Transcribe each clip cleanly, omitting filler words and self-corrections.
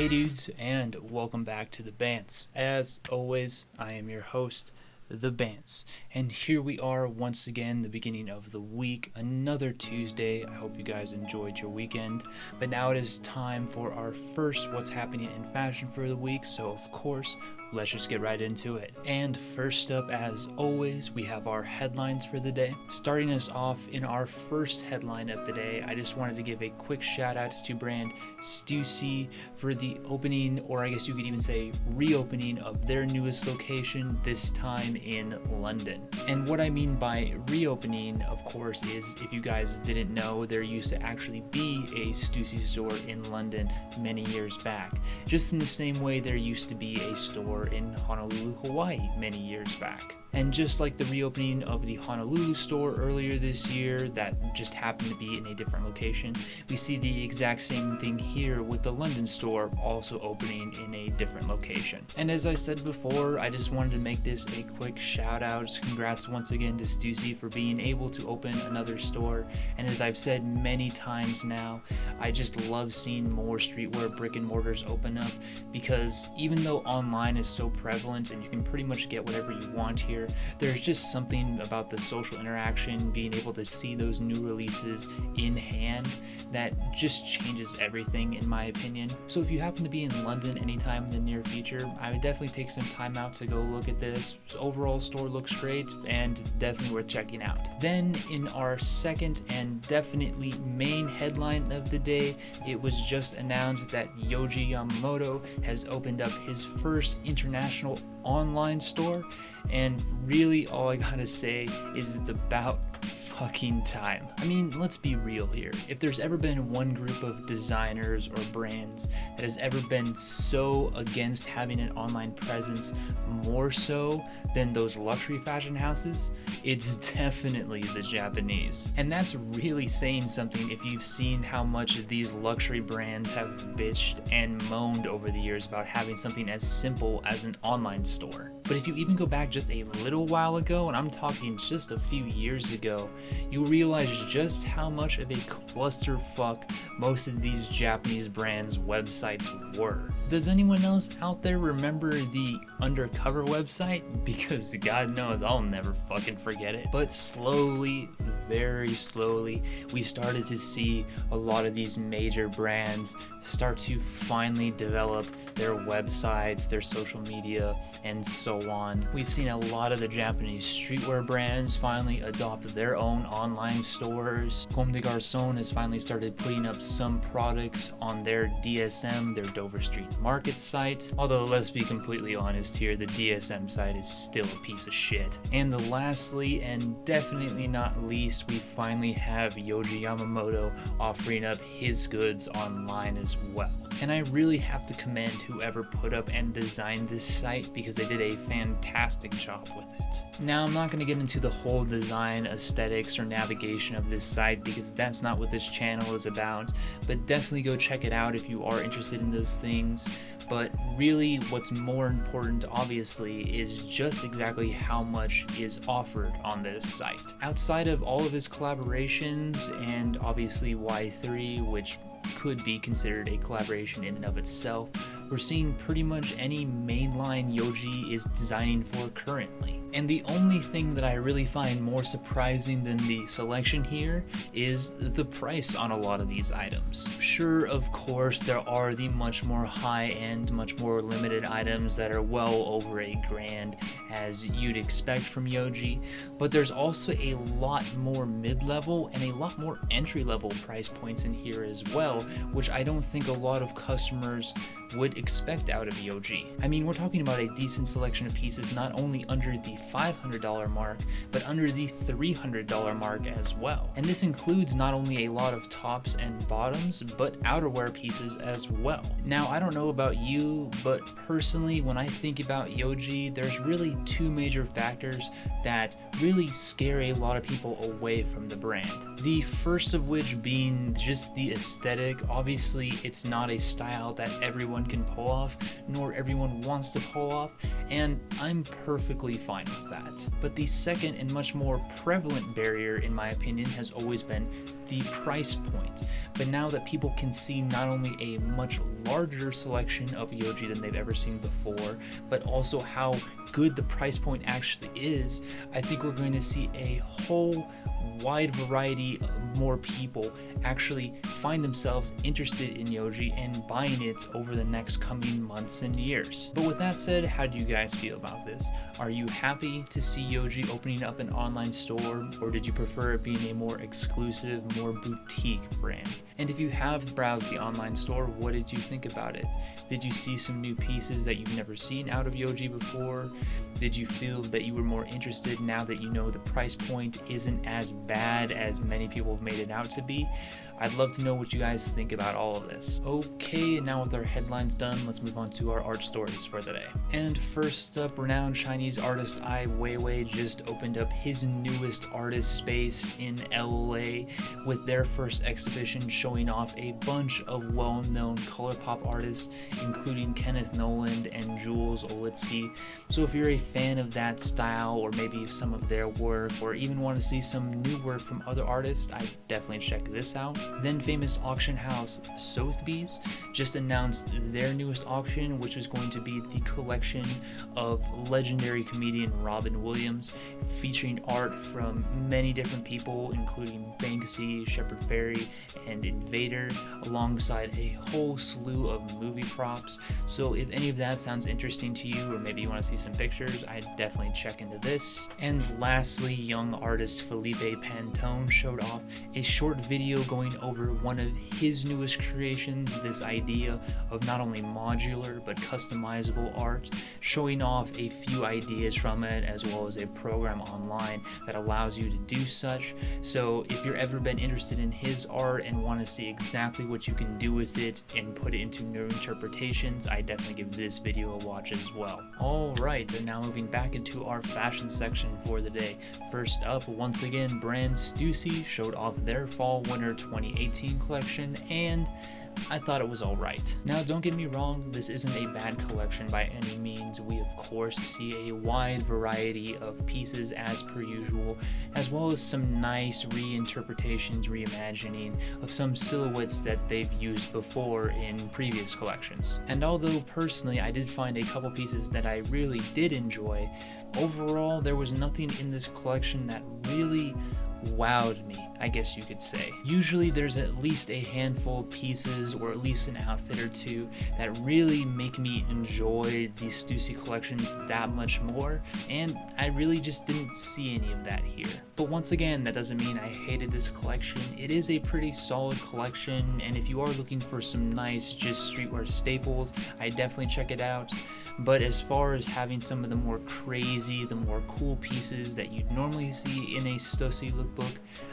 dudes, and welcome back to the Bantz. As always, I am your host, the Bantz, and here we are once again, the beginning of the week, another Tuesday. I hope you guys enjoyed your weekend, but now it is time for our first What's Happening in Fashion for the week, so of course, let's just get right into it. And first up, as always, we have our headlines for the day. Starting us off in our first headline of the day, I just wanted to give a quick shout out to brand Stussy for the opening, or I guess you could even say reopening, of their newest location, this time in London. And what I mean by reopening, of course, is if you guys didn't know, there used to actually be a Stussy store in London many years back. Just in the same way there used to be a store in Honolulu, Hawaii many years back. And just like the reopening of the Honolulu store earlier this year that just happened to be in a different location, we see the exact same thing here with the London store also opening in a different location. And as I said before, I just wanted to make this a quick shout out. Congrats once again to Stussy for being able to open another store. And as I've said many times now, I just love seeing more streetwear brick and mortars open up, because even though online is so prevalent and you can pretty much get whatever you want here, there's just something about the social interaction, being able to see those new releases in hand, that just changes everything in my opinion. So if you happen to be in London anytime in the near future, I would definitely take some time out to go look at this. Overall store looks great and definitely worth checking out. Then in our second and definitely main headline of the day, it was just announced that Yohji Yamamoto has opened up his first international online store, and really all I gotta say is it's about fucking time. I mean, let's be real here. If there's ever been one group of designers or brands that has ever been so against having an online presence, more so than those luxury fashion houses, it's definitely the Japanese. And that's really saying something if you've seen how much these luxury brands have bitched and moaned over the years about having something as simple as an online store. But if you even go back just a little while ago, and I'm talking just a few years ago, you realize just how much of a clusterfuck most of these Japanese brands' websites were. Does anyone else out there remember the Undercover website? Because God knows I'll never fucking forget it. But slowly, very slowly, we started to see a lot of these major brands start to finally develop their websites, their social media, and so on. We've seen a lot of the Japanese streetwear brands finally adopt their own online stores. Comme des Garçons has finally started putting up some products on their DSM, their Dover Street Market site. Although, let's be completely honest here, the DSM site is still a piece of shit. And lastly, and definitely not least, we finally have Yohji Yamamoto offering up his goods online as well. And I really have to commend whoever put up and designed this site, because they did a fantastic job with it. Now, I'm not going to get into the whole design, aesthetics, or navigation of this site, because that's not what this channel is about, but definitely go check it out if you are interested in those things. But really, what's more important, obviously, is just exactly how much is offered on this site. Outside of all of his collaborations, and obviously Y3, which could be considered a collaboration in and of itself, we're seeing pretty much any mainline Yohji is designing for currently. And the only thing that I really find more surprising than the selection here is the price on a lot of these items. Sure, of course, there are the much more high-end, much more limited items that are well over $1,000, as you'd expect from Yohji, but there's also a lot more mid-level and a lot more entry-level price points in here as well, which I don't think a lot of customers would expect out of Yohji. I mean, we're talking about a decent selection of pieces not only under the $500 mark, but under the $300 mark as well. And this includes not only a lot of tops and bottoms, but outerwear pieces as well. Now, I don't know about you, but personally, when I think about Yohji, there's really two major factors that really scare a lot of people away from the brand. The first of which being just the aesthetic. Obviously, it's not a style that everyone can pull off, nor everyone wants to pull off, and I'm perfectly fine with that. But the second and much more prevalent barrier, in my opinion, has always been the price point. but now that people can see not only a much larger selection of Yohji than they've ever seen before, but also how good the price point actually is, I think we're going to see a whole wide variety of more people actually find themselves interested in Yohji and buying it over the next coming months and years. But with that said, how do you guys feel about this? Are you happy to see Yohji opening up an online store, or did you prefer it being a more exclusive, more boutique brand? And if you have browsed the online store, what did you think about it? Did you see some new pieces that you've never seen out of Yohji before? Did you feel that you were more interested now that you know the price point isn't as bad as many people have made it out to be? I'd love to know what you guys think about all of this. Okay, and now with our headlines done, let's move on to our art stories for the day. And first up, renowned Chinese artist Weiwei just opened up his newest artist space in LA with their first exhibition showing off a bunch of well-known color pop artists, including Kenneth Noland and Jules Olitsky. So if you're a fan of that style, or maybe some of their work, or even want to see some new work from other artists, I'd definitely check this out. Then famous auction house Sothebys just announced their newest auction, which was going to be the collection of legendary comedian Robin Williams, featuring art from many different people, including Banksy, Shepard Fairey, and Invader, alongside a whole slew of movie props. So if any of that sounds interesting to you, or maybe you want to see some pictures, I'd definitely check into this. And lastly, young artist Felipe Pantone showed off a short video going over one of his newest creations, this idea of not only modular but customizable art, showing off a few ideas from it, as well as a program online that allows you to do such. So if you've ever been interested in his art and want to see exactly what you can do with it and put it into new interpretations, I definitely give this video a watch as well. Alright, and now moving back into our fashion section for the day. First up, once again, brand Stussy showed off their fall winter 2018 collection, and I thought it was alright. Now don't get me wrong, this isn't a bad collection by any means. We of course see a wide variety of pieces as per usual, as well as some nice reinterpretations, reimagining of some silhouettes that they've used before in previous collections. And although personally I did find a couple pieces that I really did enjoy, overall there was nothing in this collection that really wowed me, I guess you could say. Usually there's at least a handful of pieces, or at least an outfit or two, that really make me enjoy these Stussy collections that much more, and I really just didn't see any of that here. But once again, that doesn't mean I hated this collection. It is a pretty solid collection, and if you are looking for some nice just streetwear staples, I definitely check it out. But as far as having some of the more crazy, the more cool pieces that you'd normally see in a Stussy lookbook,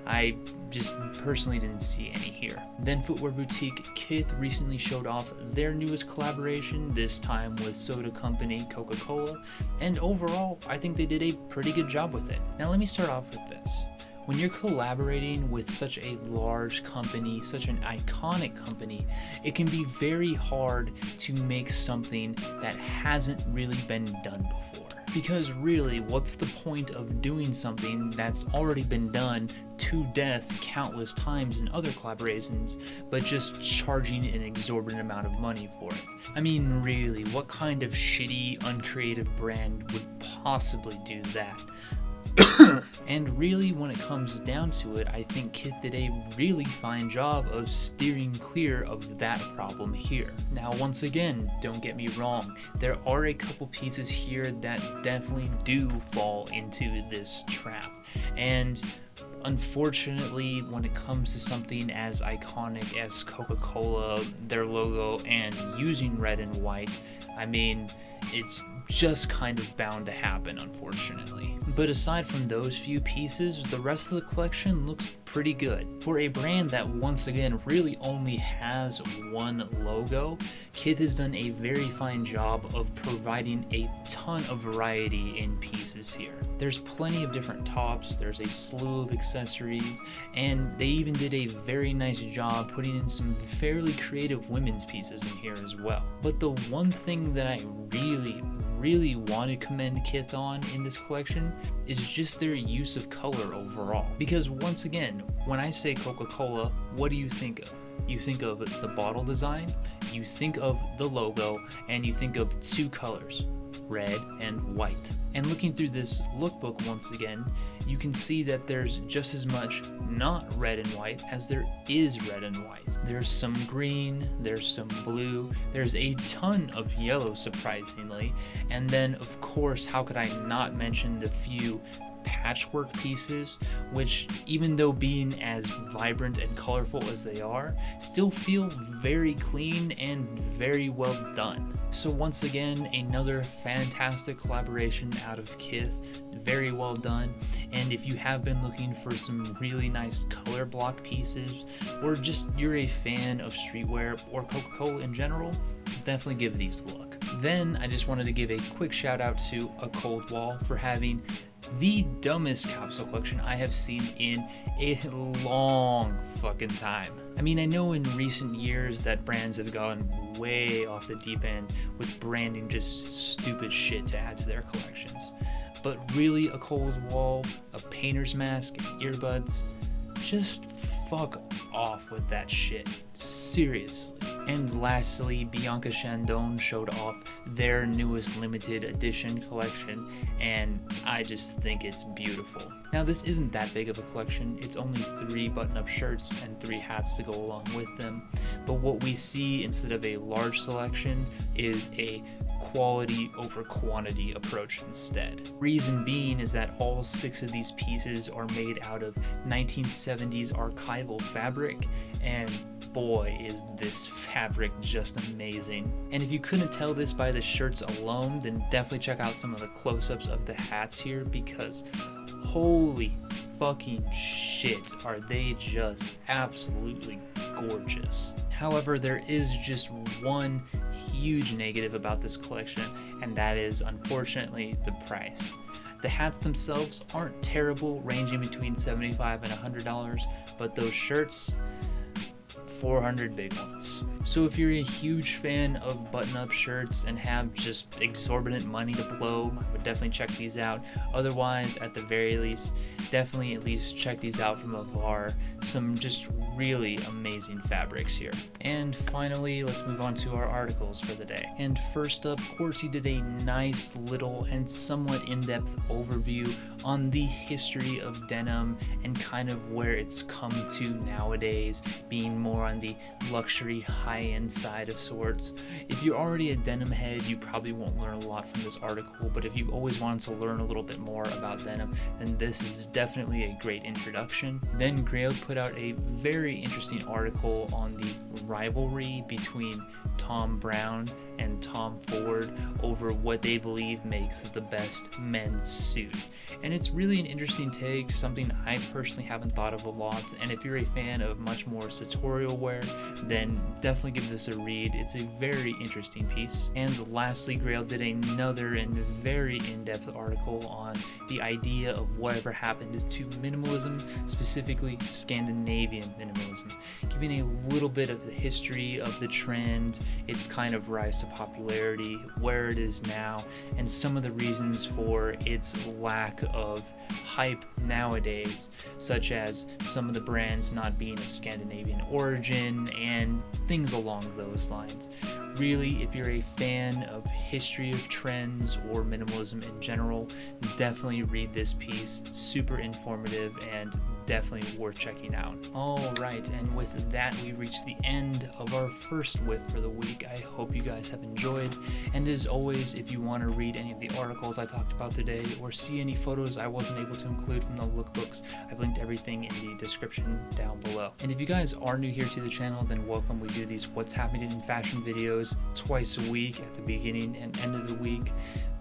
I just personally didn't see any here. Then footwear boutique Kith recently showed off their newest collaboration, this time with soda company Coca, and overall I think they did a pretty good job with it. Now let me start off with this. When you're collaborating with such a large company, such an iconic company, it can be very hard to make something that hasn't really been done before. Because really, what's the point of doing something that's already been done to death countless times in other collaborations, but just charging an exorbitant amount of money for it? I mean, really, what kind of shitty, uncreative brand would possibly do that? And really, when it comes down to it, I think Kith did a really fine job of steering clear of that problem here. Now, once again, don't get me wrong, there are a couple pieces here that definitely do fall into this trap. And unfortunately, when it comes to something as iconic as Coca-Cola, their logo, and using red and white, I mean, it's just kind of bound to happen, unfortunately. But aside from those few pieces, the rest of the collection looks pretty good. For a brand that once again really only has one logo, Kith has done a very fine job of providing a ton of variety in pieces here. There's plenty of different tops, there's a slew of accessories, and they even did a very nice job putting in some fairly creative women's pieces in here as well. But the one thing that I really want to commend Kith on in this collection is just their use of color overall. Because once again, when I say Coca-Cola, what do you think of? you think of the bottle design, you think of the logo, and you think of two colors, red and white. And looking through this lookbook once again, you can see that there's just as much not red and white as there is red and white. There's some green, there's some blue, there's a ton of yellow surprisingly, and then of course how could I not mention the few patchwork pieces, which even though being as vibrant and colorful as they are, still feel very clean and very well done. So once again, another fantastic collaboration out of Kith, very well done. And if you have been looking for some really nice color block pieces, or just you're a fan of streetwear or Coca-Cola in general, definitely give these a look. Then I just wanted to give a quick shout out to A Cold Wall for having the dumbest capsule collection I have seen in a long fucking time. I mean, I know in recent years that brands have gone way off the deep end with branding just stupid shit to add to their collections. But really, A Cold Wall, a painter's mask, and earbuds, just fuck off with that shit. Seriously. And lastly, Bianca Chandon showed off their newest limited edition collection, and I just think it's beautiful. Now this isn't that big of a collection, it's only 3 button-up shirts and 3 hats to go along with them, but what we see instead of a large selection is a quality over quantity approach instead. Reason being is that all 6 of these pieces are made out of 1970s archival fabric, and boy is this fabric just amazing. And if you couldn't tell this by the shirts alone, then definitely check out some of the close-ups of the hats here, because holy fucking shit are they just absolutely gorgeous. However, there is just one huge negative about this collection, and that is unfortunately the price. The hats themselves aren't terrible, ranging between $75 and $100, but those shirts, 400 big ones. So if you're a huge fan of button-up shirts and have just exorbitant money to blow, I would definitely check these out. Otherwise, at the very least, definitely at least check these out from afar. Some just really amazing fabrics here. And finally, let's move on to our articles for the day. And first up, Corsi did a nice little and somewhat in-depth overview on the history of denim and kind of where it's come to nowadays, being more on the luxury high-end side of sorts. If you're already a denim head, you probably won't learn a lot from this article, but if you've always wanted to learn a little bit more about denim, then this is definitely a great introduction. Then Grail put out a very interesting article on the rivalry between Thom Browne and Tom Ford over what they believe makes the best men's suit. And it's really an interesting take, something I personally haven't thought of a lot, and if you're a fan of much more sartorial wear, then definitely give this a read. It's a very interesting piece. And lastly, Grail did another and very in-depth article on the idea of whatever happened to minimalism, specifically Scandinavian minimalism, giving a little bit of the history of the trend, its kind of rise to popularity, where it is now, and some of the reasons for its lack of hype nowadays, such as some of the brands not being of Scandinavian origin and things along those lines. Really, if you're a fan of history of trends or minimalism in general, definitely read this piece. Super informative and definitely worth checking out. Alright, and with that we reached the end of our first Whiff for the week. I hope you guys have enjoyed, and as always, if you want to read any of the articles I talked about today or see any photos I wasn't able to include from the lookbooks, I've linked everything in the description down below. And if you guys are new here to the channel, then welcome. We do these what's happening in fashion videos twice a week at the beginning and end of the week,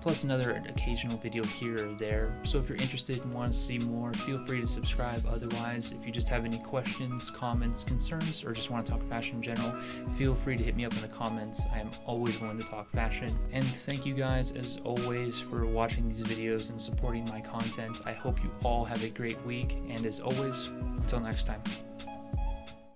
plus another occasional video here or there. So if you're interested and want to see more, feel free to subscribe. Otherwise, if you just have any questions, comments, concerns, or just want to talk fashion in general, feel free to hit me up in the comments. I am always willing to talk fashion. And thank you guys as always for watching these videos and supporting my content. I hope you all have a great week, and as always, until next time.